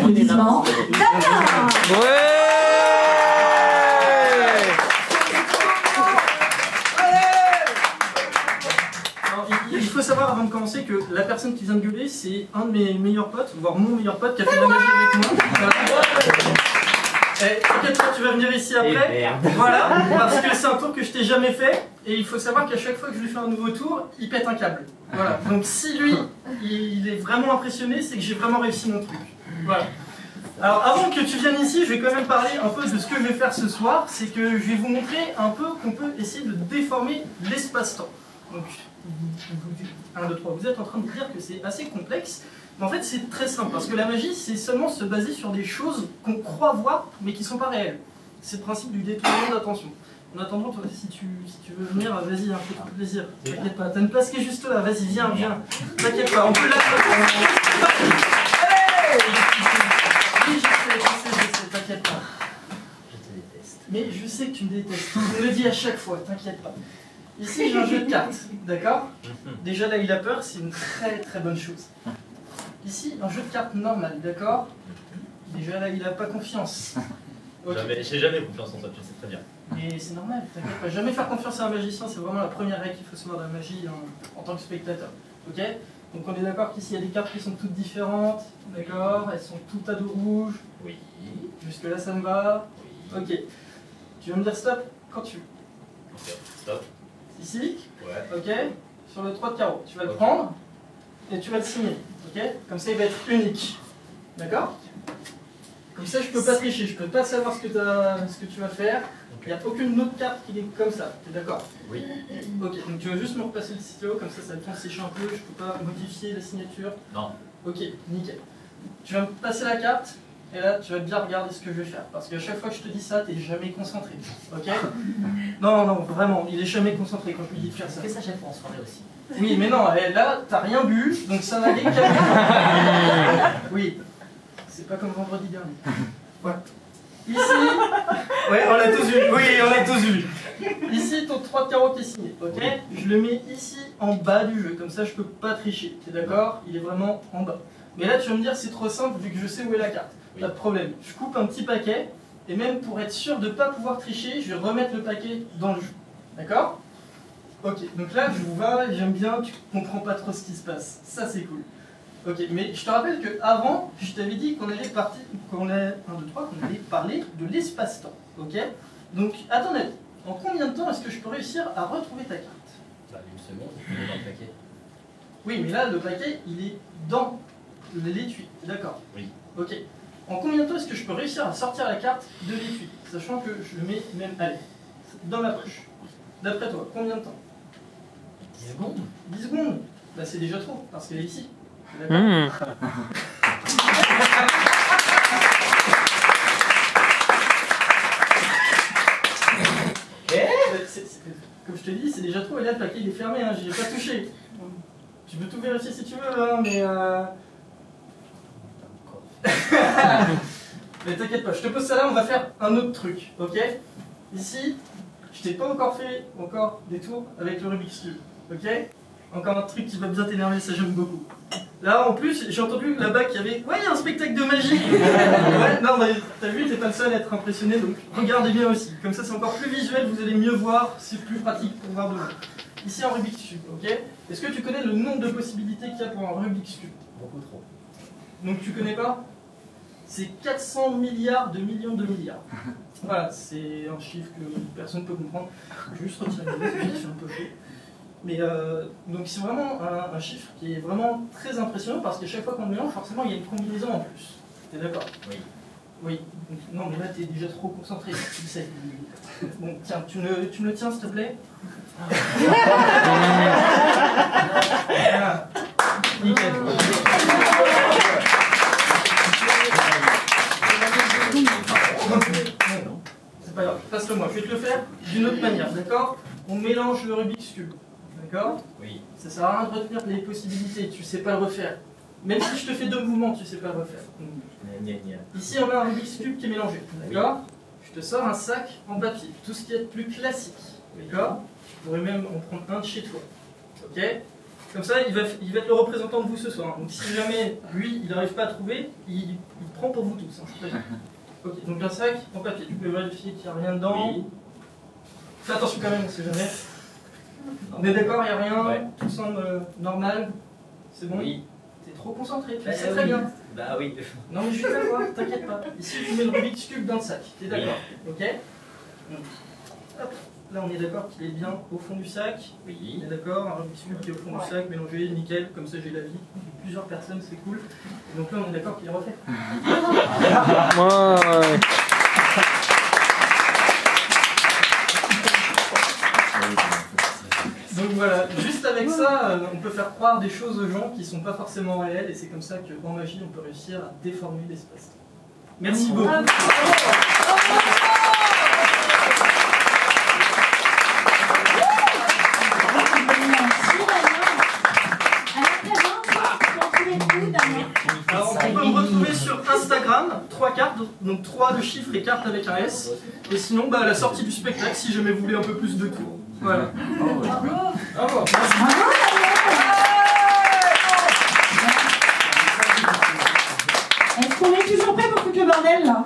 applaudissements. Damien. Il faut savoir avant de commencer que la personne qui vient de gueuler, c'est un de mes meilleurs potes, voire mon meilleur pote qui a fait de la magie avec moi. T'inquiète pas, tu vas venir ici après. Voilà, parce que c'est un tour que je t'ai jamais fait. Et il faut savoir qu'à chaque fois que je lui fais un nouveau tour, il pète un câble. Voilà. Donc si lui, il est vraiment impressionné, c'est que j'ai vraiment réussi mon truc. Voilà. Alors avant que tu viennes ici, je vais quand même parler un peu de ce que je vais faire ce soir. C'est que je vais vous montrer un peu qu'on peut essayer de déformer l'espace-temps. Donc, 1, 2, 3, vous êtes en train de dire que c'est assez complexe. Mais en fait, c'est très simple, parce que la magie, c'est seulement se baser sur des choses qu'on croit voir, mais qui ne sont pas réelles. C'est le principe du détournement d'attention. En attendant, toi, si tu veux venir, vas-y, fais-toi plaisir. T'inquiète pas, t'as une place qui est juste là, vas-y, viens. T'inquiète pas, on peut la... Oui, je sais, t'inquiète pas. Je te déteste. Mais je sais que tu me détestes, je me le dis à chaque fois, t'inquiète pas. Ici, j'ai un jeu de cartes, d'accord? Déjà là, il a peur, c'est une très très bonne chose. Ici, un jeu de cartes normal, d'accord? Déjà là, il n'a pas confiance. Okay. J'ai jamais confiance en toi, tu le sais très bien. Et c'est normal, t'inquiète pas. Jamais faire confiance à un magicien, c'est vraiment la première règle qu'il faut savoir de la magie en tant que spectateur. Ok? Donc on est d'accord qu'ici, il y a des cartes qui sont toutes différentes, d'accord? Elles sont toutes à dos rouge. Oui. Jusque là, ça me va? Oui. Ok. Tu vas me dire stop quand tu veux. Ok, stop. Ici? Ouais. Ok? Sur le 3 de carreau. Tu vas le prendre et tu vas le signer. Ok? Comme ça, il va être unique. D'accord? Comme ça, je peux pas tricher. Je peux pas savoir ce que tu vas faire. Il n'y a aucune autre carte qui est comme ça. Tu es d'accord? Oui. Ok. Donc tu vas juste me repasser le stylo. Comme ça va bien sécher un peu. Je peux pas modifier la signature. Non. Ok. Nickel. Tu vas me passer la carte. Et là, tu vas bien regarder ce que je vais faire. Parce qu'à chaque fois que je te dis ça, tu n'es jamais concentré. Ok? Non, vraiment, il est jamais concentré quand je lui dis de faire ça. Fais ça chaque fois en soirée aussi. Oui, mais non, là, t'as rien bu, donc ça n'allait qu'à lui. Oui, c'est pas comme vendredi dernier. Voilà. Ici, ouais, on l'a tous vu. Oui, on l'a tous vu. Ici, ton 3 de carreau qui est signé, ok? Je le mets ici en bas du jeu, comme ça je peux pas tricher. T'es d'accord? Il est vraiment en bas. Mais là, tu vas me dire, c'est trop simple vu que je sais où est la carte. Pas de problème. Je coupe un petit paquet, et même pour être sûr de ne pas pouvoir tricher, je vais remettre le paquet dans le jeu. D'accord? Ok, donc là, je vous vois, j'aime bien, tu comprends pas trop ce qui se passe. Ça, c'est cool. Ok, mais je te rappelle qu'avant, je t'avais dit qu'on allait parler de l'espace-temps. Ok? Donc, à ton avis, en combien de temps est-ce que je peux réussir à retrouver ta carte? Bah, une seconde, je mets dans le paquet. Oui, mais là, le paquet, il est dans l'étui. D'accord? Oui. Ok. En combien de temps est-ce que je peux réussir à sortir la carte de l'étui? Sachant que je le mets même, allez, dans ma poche. D'après toi, combien de temps? 10 secondes. 10 secondes? Bah c'est déjà trop, parce qu'elle est ici. D'accord? Comme je te dis, c'est déjà trop, et là le paquet il est fermé, hein, j'y ai pas touché. Tu peux tout vérifier si tu veux, hein, mais... Mais t'inquiète pas, je te pose ça là, on va faire un autre truc, ok? Ici, je t'ai pas encore fait des tours avec le Rubik's Cube, ok? Encore un truc qui va bien t'énerver, ça j'aime beaucoup. Là en plus, j'ai entendu là-bas qu'il y avait... Ouais, il y a un spectacle de magie. Ouais, non, mais t'as vu, t'es pas le seul à être impressionné, donc regardez bien aussi. Comme ça c'est encore plus visuel, vous allez mieux voir, c'est plus pratique pour voir de loin. Ici un Rubik's Cube, ok? Est-ce que tu connais le nombre de possibilités qu'il y a pour un Rubik's Cube? Beaucoup trop. Donc tu connais pas? C'est 400 milliards de millions de milliards. Voilà, c'est un chiffre que personne ne peut comprendre. Je vais juste retirer le dé, je suis un peu chaud. Mais donc c'est vraiment un chiffre qui est vraiment très impressionnant parce qu'à chaque fois qu'on le mélange, forcément il y a une combinaison en plus. T'es d'accord? Oui. Oui. Donc, non mais là t'es déjà trop concentré, tu le sais. Bon tiens, tu me le tiens s'il te plaît? Voilà. Nickel. C'est pas grave, passe-le moi, je vais te le faire d'une autre manière, d'accord? On mélange le Rubik's Cube, d'accord? Oui. Ça sert à rien de retenir les possibilités, tu sais pas le refaire. Même si je te fais 2 mouvements, tu sais pas le refaire. Ici on a un Rubik's Cube qui est mélangé, d'accord? Je te sors un sac en papier, tout ce qui est plus classique, d'accord? Tu pourrais même en prendre un de chez toi, ok? Comme ça, il va être le représentant de vous ce soir. Donc si jamais lui, il n'arrive pas à trouver, il prend pour vous tous. Hein, c'est pas grave. Ok, donc un sac en papier. Tu peux vérifier qu'il n'y a rien dedans. Oui. Fais attention quand même, on sait jamais. On est d'accord, il n'y a rien. Ouais. Tout semble normal. C'est bon. Oui. T'es trop concentré, tu le Bah, sais très bien. Bah oui. Non mais je vais te voir, t'inquiète pas. Ici, tu mets le Rubik's Cube dans le sac. T'es d'accord? Ok. Donc, hop. Là, on est d'accord qu'il est bien au fond du sac. Oui. On est d'accord, un Rubik's Cube qui est au fond du sac, mélangé, nickel, comme ça j'ai la vie. Plusieurs personnes, c'est cool. Et donc là, on est d'accord qu'il est refait. Donc voilà, juste avec ça, on peut faire croire des choses aux gens qui ne sont pas forcément réelles, et c'est comme ça qu'en magie, on peut réussir à déformer l'espace. Merci beaucoup. Alors, on peut me retrouver sur Instagram, 3 cartes, donc 3 de chiffres et cartes avec un S. Et sinon, bah, à la sortie du spectacle, si jamais vous voulez un peu plus de tours. Voilà. Bravo. Est-ce qu'on est toujours prêt pour foutre le bordel là?